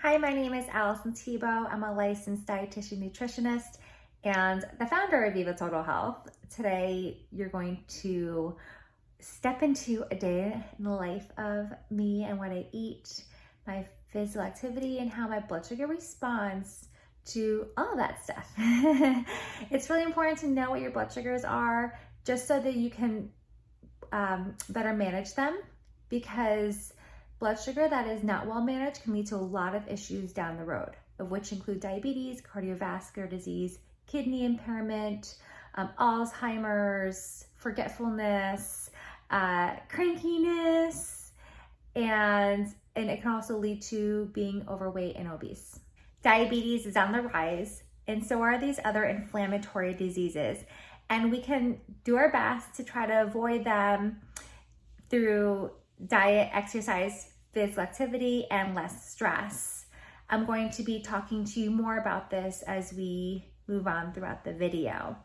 Hi, my name is Allison Tebow. I'm a licensed dietitian nutritionist and the founder of VivaTotalHealth. Today, you're going to step into a day in the life of me and what I eat, my physical activity, and how my blood sugar responds to all that stuff. It's really important to know what your blood sugars are just so that you can better manage them, because blood sugar that is not well managed can lead to a lot of issues down the road, of which include diabetes, cardiovascular disease, kidney impairment, Alzheimer's, forgetfulness, crankiness, and it can also lead to being overweight and obese. Diabetes is on the rise, and so are these other inflammatory diseases. And we can do our best to try to avoid them through diet, exercise, physical activity, and less stress. I'm going to be talking to you more about this as we move on throughout the video.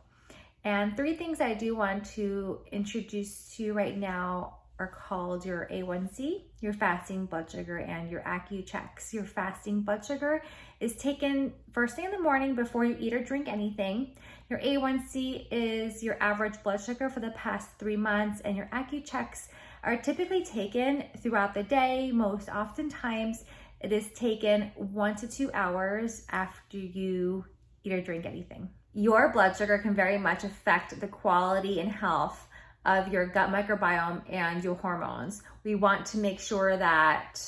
And 3 things I do want to introduce to you right now are called your A1C, your fasting blood sugar, and your AccuChecks. Your fasting blood sugar is taken first thing in the morning before you eat or drink anything. Your A1C is your average blood sugar for the past 3 months, and your AccuChecks are typically taken throughout the day. Most oftentimes, it is taken 1 to 2 hours after you eat or drink anything. Your blood sugar can very much affect the quality and health of your gut microbiome and your hormones. We want to make sure that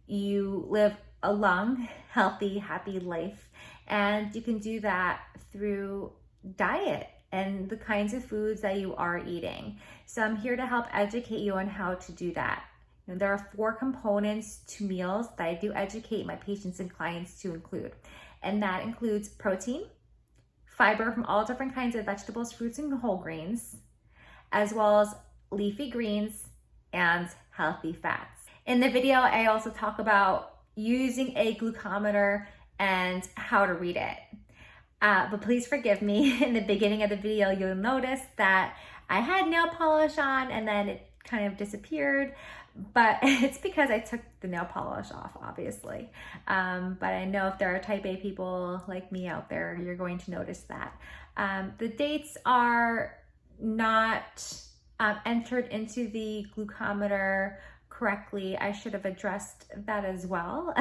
you live a long, healthy, happy life. And you can do that through diet and the kinds of foods that you are eating. So I'm here to help educate you on how to do that. There are 4 components to meals that I do educate my patients and clients to include. And that includes protein, fiber from all different kinds of vegetables, fruits, and whole grains, as well as leafy greens and healthy fats. In the video, I also talk about using a glucometer and how to read it. But please forgive me, in the beginning of the video, you'll notice that I had nail polish on and then it kind of disappeared, but it's because I took the nail polish off, obviously. But I know if there are type A people like me out there, you're going to notice that. The dates are not entered into the glucometer correctly. I should have addressed that as well.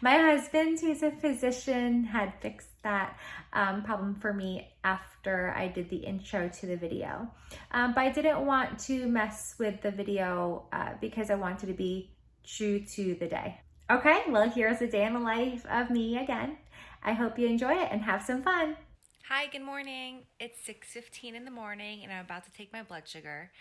My husband, who's a physician, had fixed that problem for me after I did the intro to the video. But I didn't want to mess with the video because I wanted to be true to the day. Okay, well, here's a day in the life of me again. I hope you enjoy it and have some fun. Hi, good morning. It's 6:15 in the morning and I'm about to take my blood sugar.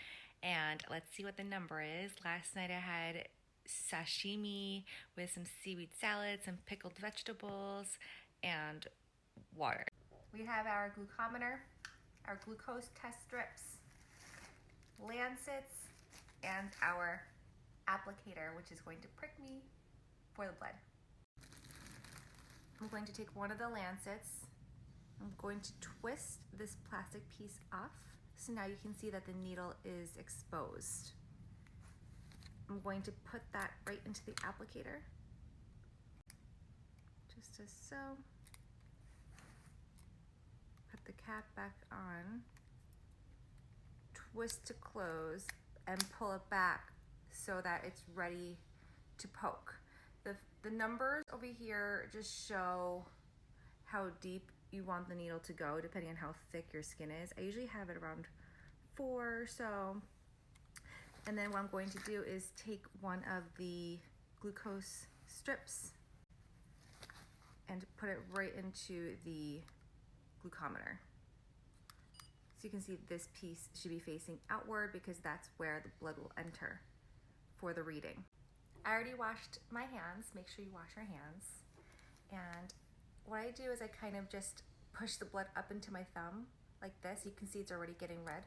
And let's see what the number is. Last night I had sashimi with some seaweed salad, some pickled vegetables, and water. We have our glucometer, our glucose test strips, lancets, and our applicator, which is going to prick me for the blood. I'm going to take one of the lancets. I'm going to twist this plastic piece off, so now you can see that the needle is exposed. I'm going to put that right into the applicator, just as so. Put the cap back on, twist to close, and pull it back so that it's ready to poke. The numbers over here just show how deep you want the needle to go depending on how thick your skin is. I usually have it around 4 or so. And then what I'm going to do is take one of the glucose strips and put it right into the glucometer. So you can see this piece should be facing outward because that's where the blood will enter for the reading. I already washed my hands. Make sure you wash your hands. And what I do is I kind of just push the blood up into my thumb like this. You can see it's already getting red.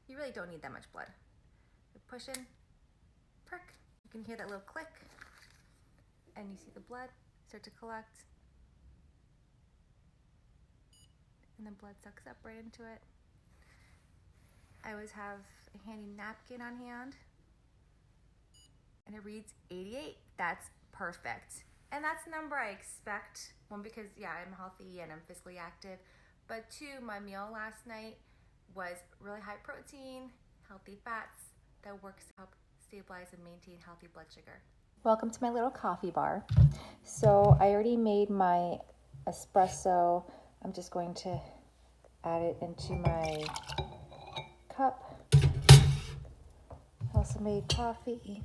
You really don't need that much blood. You push in, prick. You can hear that little click, and you see the blood start to collect. And then blood sucks up right into it. I always have a handy napkin on hand, and it reads 88. That's perfect. And that's the number I expect. One, because yeah, I'm healthy and I'm physically active. But two, my meal last night was really high protein, healthy fats that works to help stabilize and maintain healthy blood sugar. Welcome to my little coffee bar. So I already made my espresso. I'm just going to add it into my cup. I also made coffee.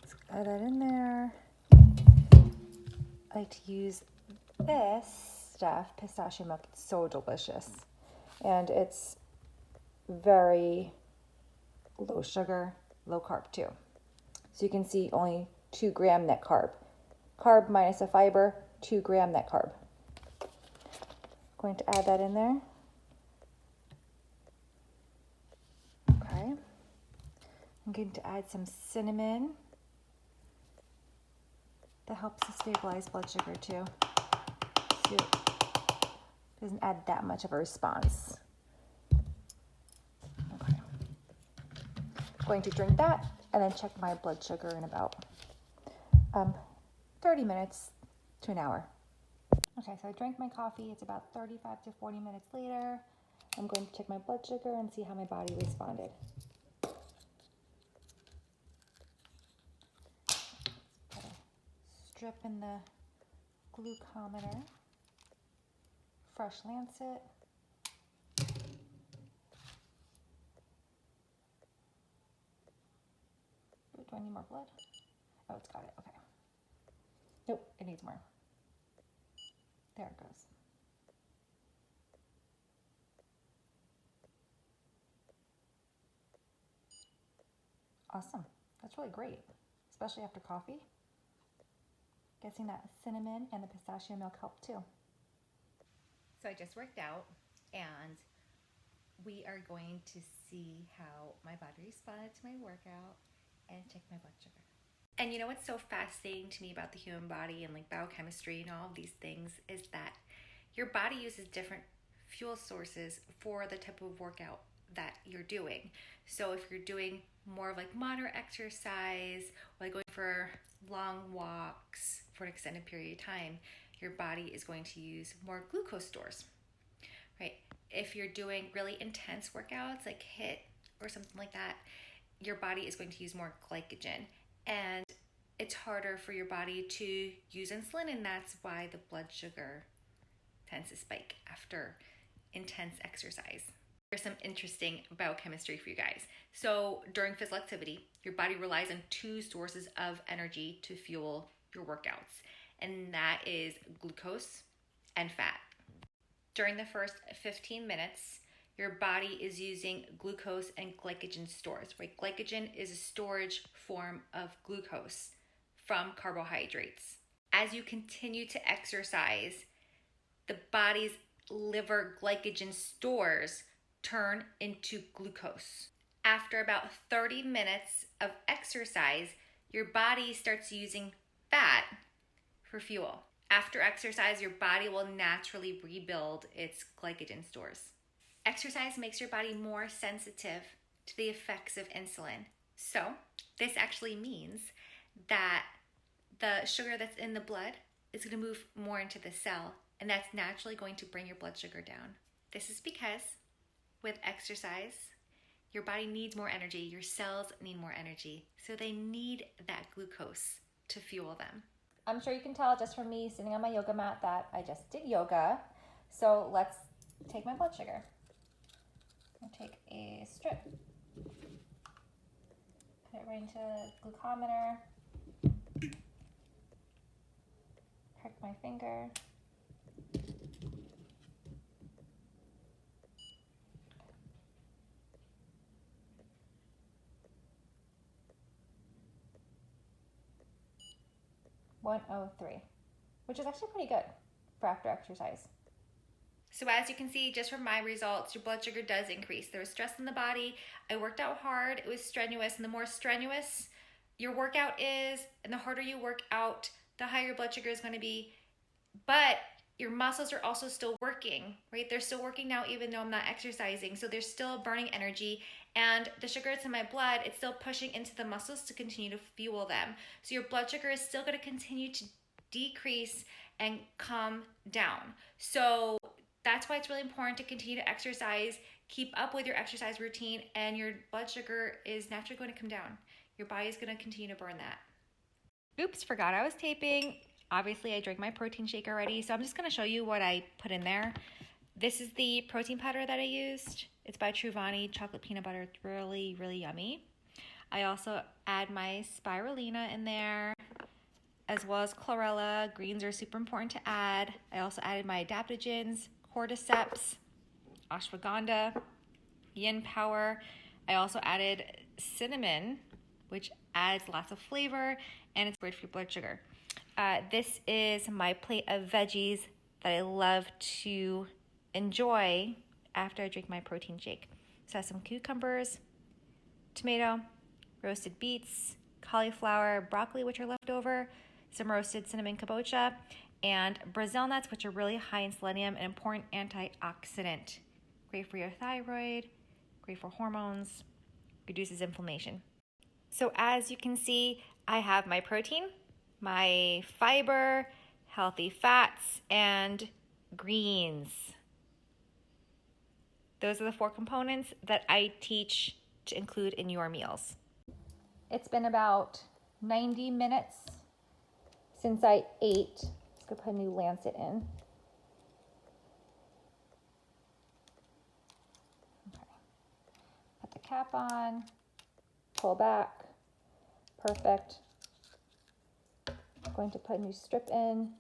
Let's add that in there. I like to use this stuff, pistachio milk. It's so delicious. And it's very low sugar, low carb too. So you can see only 2 gram net carb. Carb minus a fiber, 2 gram net carb. Going to add that in there. Okay. I'm going to add some cinnamon. That helps to stabilize blood sugar too. So it doesn't add that much of a response. Okay. Going to drink that and then check my blood sugar in about 30 minutes to an hour. Okay, so I drank my coffee. It's about 35 to 40 minutes later. I'm going to check my blood sugar and see how my body responded. Put a strip in the glucometer. Fresh Lancet. Ooh, do I need more blood? Oh, it's got it. Okay. Nope, it needs more. There it goes. Awesome. That's really great, especially after coffee. Guessing that cinnamon and the pistachio milk helped too. So I just worked out, and we are going to see how my body responded to my workout and check my blood sugar. And you know what's so fascinating to me about the human body and like biochemistry and all of these things is that your body uses different fuel sources for the type of workout that you're doing. So if you're doing more of like moderate exercise or like going for long walks for an extended period of time, your body is going to use more glucose stores, right? If you're doing really intense workouts like HIIT or something like that, your body is going to use more glycogen, and it's harder for your body to use insulin, and that's why the blood sugar tends to spike after intense exercise. Here's some interesting biochemistry for you guys. So during physical activity, your body relies on 2 sources of energy to fuel your workouts, and that is glucose and fat. During the first 15 minutes, your body is using glucose and glycogen stores, right? Glycogen is a storage form of glucose from carbohydrates. As you continue to exercise, the body's liver glycogen stores turn into glucose. After about 30 minutes of exercise, your body starts using fat for fuel. After exercise, your body will naturally rebuild its glycogen stores. Exercise makes your body more sensitive to the effects of insulin. So this actually means that the sugar that's in the blood is going to move more into the cell, and that's naturally going to bring your blood sugar down. This is because with exercise, your body needs more energy. Your cells need more energy. So they need that glucose to fuel them. I'm sure you can tell just from me sitting on my yoga mat that I just did yoga. So let's take my blood sugar. I'll take a strip, put it right into the glucometer, prick my finger. .103, which is actually pretty good for after exercise. So as you can see, just from my results, your blood sugar does increase. There was stress in the body. I worked out hard. It was strenuous. And the more strenuous your workout is, and the harder you work out, the higher your blood sugar is going to be. But your muscles are also still working, right? They're still working now even though I'm not exercising. So they're still burning energy. And the sugar that's in my blood, it's still pushing into the muscles to continue to fuel them. So your blood sugar is still going to continue to decrease and come down. So that's why it's really important to continue to exercise, keep up with your exercise routine, and your blood sugar is naturally going to come down. Your body is going to continue to burn that. Oops, forgot I was taping. Obviously, I drank my protein shake already, so I'm just going to show you what I put in there. This is the protein powder that I used. It's by Truvani, chocolate peanut butter. It's really, really yummy. I also add my spirulina in there, as well as chlorella. Greens are super important to add. I also added my adaptogens, cordyceps, ashwagandha, yin power. I also added cinnamon, which adds lots of flavor, and it's great for your blood sugar. This is my plate of veggies that I love to enjoy after I drink my protein shake. So I have some cucumbers, tomato, roasted beets, cauliflower, broccoli, which are left over, some roasted cinnamon kabocha, and Brazil nuts, which are really high in selenium, an important antioxidant. Great for your thyroid, great for hormones, reduces inflammation. So as you can see, I have my protein, my fiber, healthy fats, and greens. Those are the 4 components that I teach to include in your meals. It's been about 90 minutes since I ate. Let's go put a new lancet in. Okay. Put the cap on, pull back. Perfect. I'm going to put a new strip in.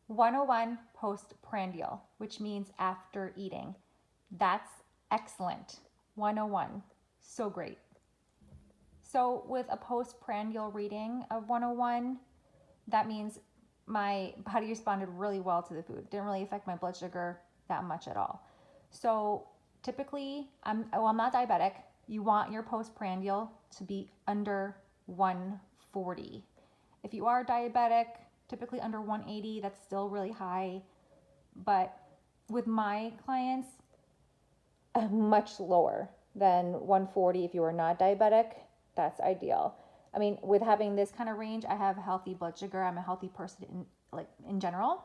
"101 postprandial," which means after eating. That's excellent. 101. So great. So with a postprandial reading of 101, that means my body responded really well to the food. Didn't really affect my blood sugar that much at all. So typically, I'm not diabetic. You want your postprandial to be under 140. If you are diabetic, typically under 180, that's still really high. But with my clients, much lower than 140 if you are not diabetic. That's ideal. I mean, with having this kind of range, I have healthy blood sugar. I'm a healthy person in general.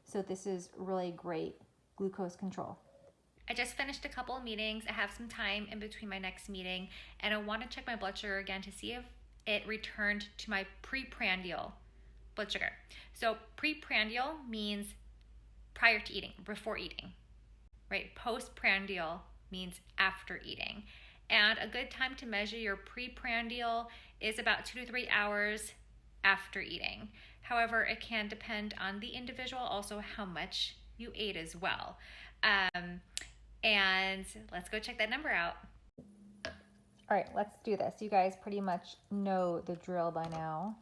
So this is really great glucose control. I just finished a couple of meetings. I have some time in between my next meeting, and I want to check my blood sugar again to see if it returned to my preprandial blood sugar. So preprandial means prior to eating, before eating, right? Postprandial means after eating. And a good time to measure your preprandial is about 2 to 3 hours after eating. However, it can depend on the individual, also how much you ate as well. And let's go check that number out. All right, let's do this. You guys pretty much know the drill by now.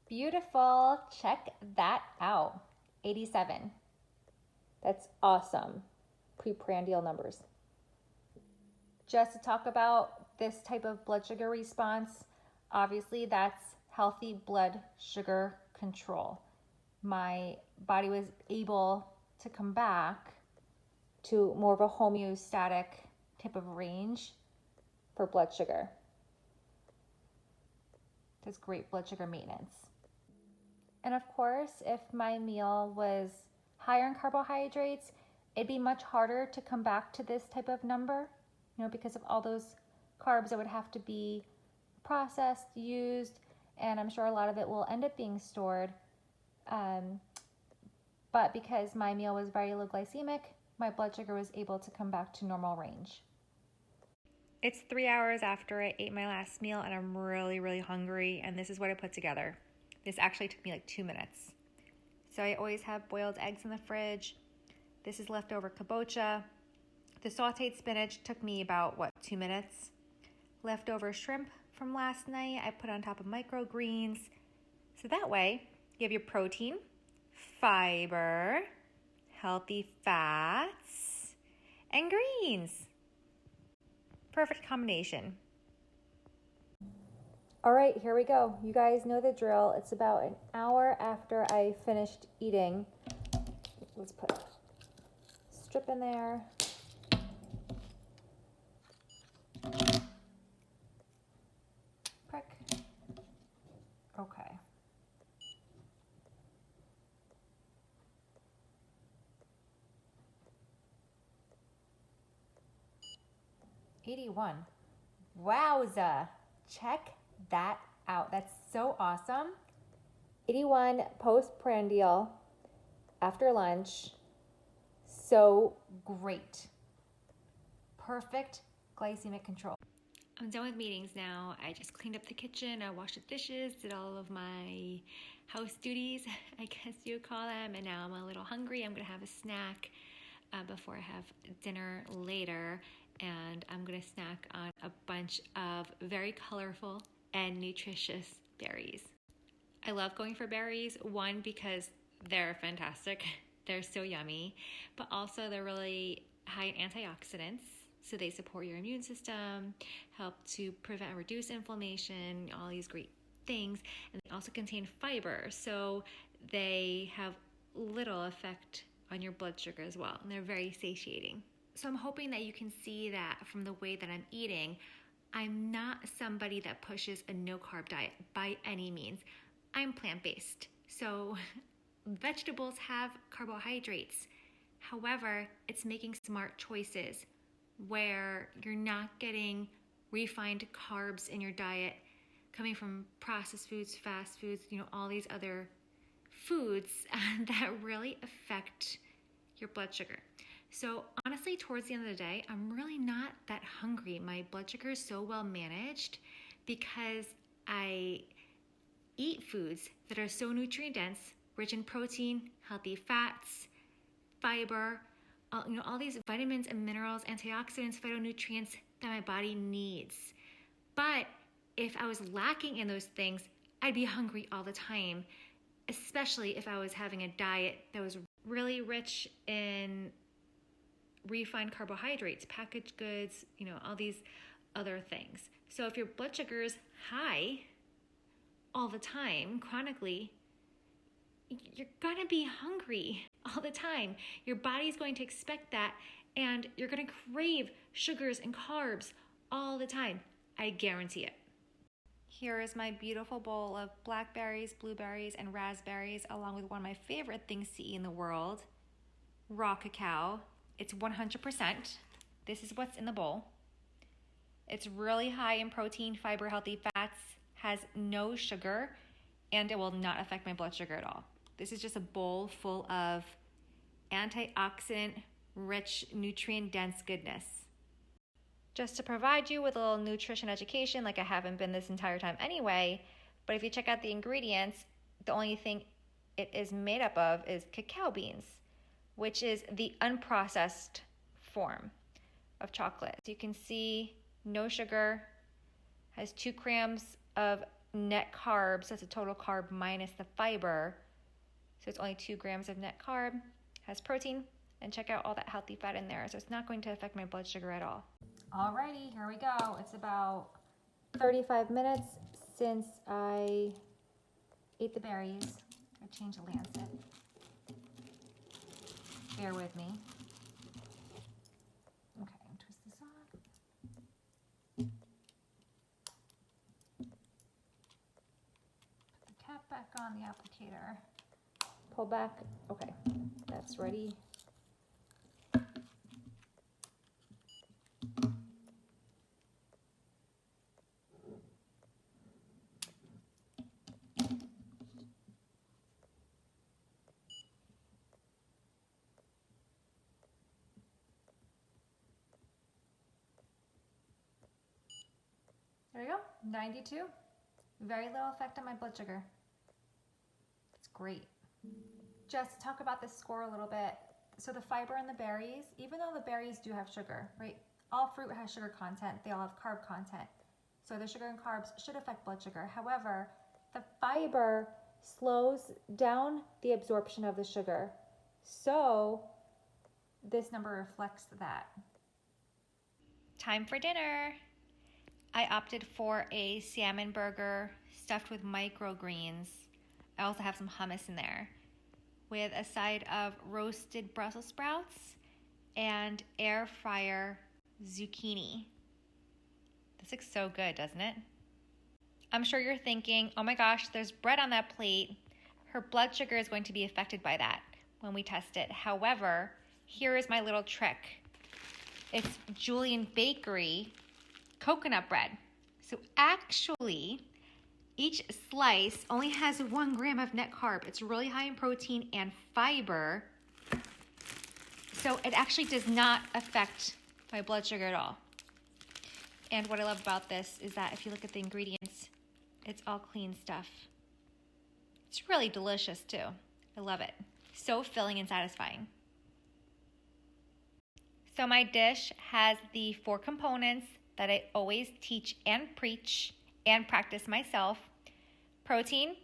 Beautiful. Check that out. 87. That's awesome. Preprandial numbers. Just to talk about this type of blood sugar response, obviously that's healthy blood sugar control. My body was able to come back to more of a homeostatic type of range for blood sugar. That's great blood sugar maintenance. And of course, if my meal was higher in carbohydrates, it'd be much harder to come back to this type of number, because of all those carbs that would have to be processed, used, and I'm sure a lot of it will end up being stored. But because my meal was very low glycemic, my blood sugar was able to come back to normal range. It's 3 hours after I ate my last meal, and I'm really, really hungry, and this is what I put together. This actually took me like 2 minutes. So I always have boiled eggs in the fridge. This is leftover kabocha. The sauteed spinach took me about, 2 minutes. Leftover shrimp, from last night. I put on top of microgreens. So that way you have your protein, fiber, healthy fats, and greens. Perfect combination. All right, here we go. You guys know the drill. It's about an hour after I finished eating. Let's put a strip in there. Prick. Okay. $81. Wowza. Check that out. That's so awesome. 81 postprandial after lunch. So great. Perfect glycemic control. I'm done with meetings now. I just cleaned up the kitchen, I washed the dishes, did all of my house duties, I guess you would call them, and now I'm a little hungry. I'm gonna have a snack before I have dinner later, and I'm gonna snack on a bunch of very colorful and nutritious berries. I love going for berries, one, because they're fantastic, they're so yummy, but also they're really high in antioxidants. So they support your immune system, help to prevent and reduce inflammation, all these great things. And they also contain fiber, so they have little effect on your blood sugar as well. And they're very satiating. So I'm hoping that you can see that from the way that I'm eating. I'm not somebody that pushes a no-carb diet by any means. I'm plant-based. So vegetables have carbohydrates. However, it's making smart choices where you're not getting refined carbs in your diet coming from processed foods, fast foods, all these other foods that really affect your blood sugar. So honestly, towards the end of the day, I'm really not that hungry. My blood sugar is so well managed because I eat foods that are so nutrient dense, rich in protein, healthy fats, fiber, all these vitamins and minerals, antioxidants, phytonutrients that my body needs. But if I was lacking in those things, I'd be hungry all the time, especially if I was having a diet that was really rich in refined carbohydrates, packaged goods, all these other things. So if your blood sugar is high all the time, chronically, you're gonna be hungry all the time. Your body's going to expect that, and you're gonna crave sugars and carbs all the time. I guarantee it. Here is my beautiful bowl of blackberries, blueberries, and raspberries, along with one of my favorite things to eat in the world, raw cacao. It's 100%. This is what's in the bowl. It's really high in protein, fiber, healthy fats, has no sugar, and it will not affect my blood sugar at all. This is just a bowl full of antioxidant, rich, nutrient-dense goodness. Just to provide you with a little nutrition education, like I haven't been this entire time anyway, but if you check out the ingredients, the only thing it is made up of is cacao beans, which is the unprocessed form of chocolate. So you can see no sugar, has 2 grams of net carbs, that's a total carb minus the fiber. So it's only 2 grams of net carb, has protein, and check out all that healthy fat in there. So it's not going to affect my blood sugar at all. Alrighty, here we go. It's about 35 minutes since I ate the berries. I changed the lancet. Bear with me. Okay, twist this off. Put the cap back on the applicator. Pull back. Okay, that's ready. There we go, 92. Very little effect on my blood sugar. It's great. Just to talk about this score a little bit. So the fiber in the berries, even though the berries do have sugar, right? All fruit has sugar content. They all have carb content. So the sugar and carbs should affect blood sugar. However, the fiber slows down the absorption of the sugar. So this number reflects that. Time for dinner. I opted for a salmon burger stuffed with microgreens. I also have some hummus in there with a side of roasted Brussels sprouts and air fryer zucchini. This looks so good, doesn't it? I'm sure you're thinking, oh my gosh, there's bread on that plate. Her blood sugar is going to be affected by that when we test it. However, here is my little trick. It's Julian Bakery coconut bread. So actually, each slice only has 1 gram of net carb. It's really high in protein and fiber. So it actually does not affect my blood sugar at all. And what I love about this is that if you look at the ingredients, it's all clean stuff. It's really delicious too. I love it. So filling and satisfying. So my dish has the 4 components that I always teach and preach and practice myself. Protein,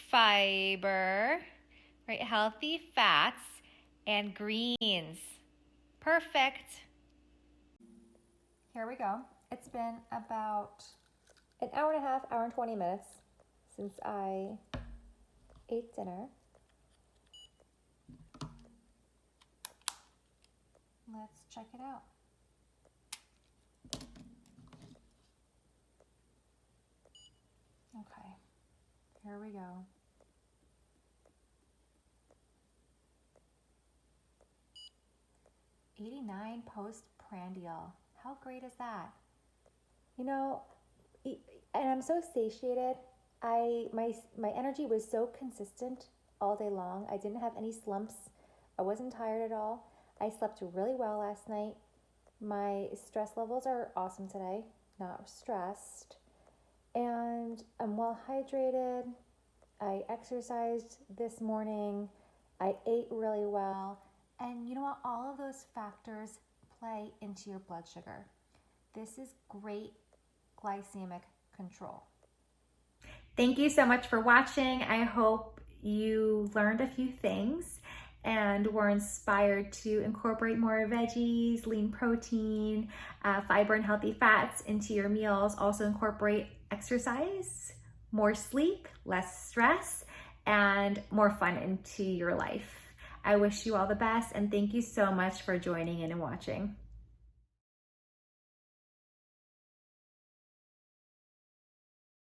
fiber, right, healthy fats, and greens. Perfect. Here we go. It's been about an hour and a half, hour and 20 minutes since I ate dinner. Let's check it out. Okay, here we go. '89 postprandial. How great is that? You know, and I'm so satiated. My energy was so consistent all day long. I didn't have any slumps. I wasn't tired at all. I slept really well last night. My stress levels are awesome today. Not stressed. And I'm well hydrated. I exercised this morning. I ate really well. And you know what? All of those factors play into your blood sugar. This is great glycemic control. Thank you so much for watching. I hope you learned a few things and were inspired to incorporate more veggies, lean protein, fiber and healthy fats into your meals. Also incorporate exercise, more sleep, less stress, and more fun into your life. I wish you all the best and thank you so much for joining in and watching.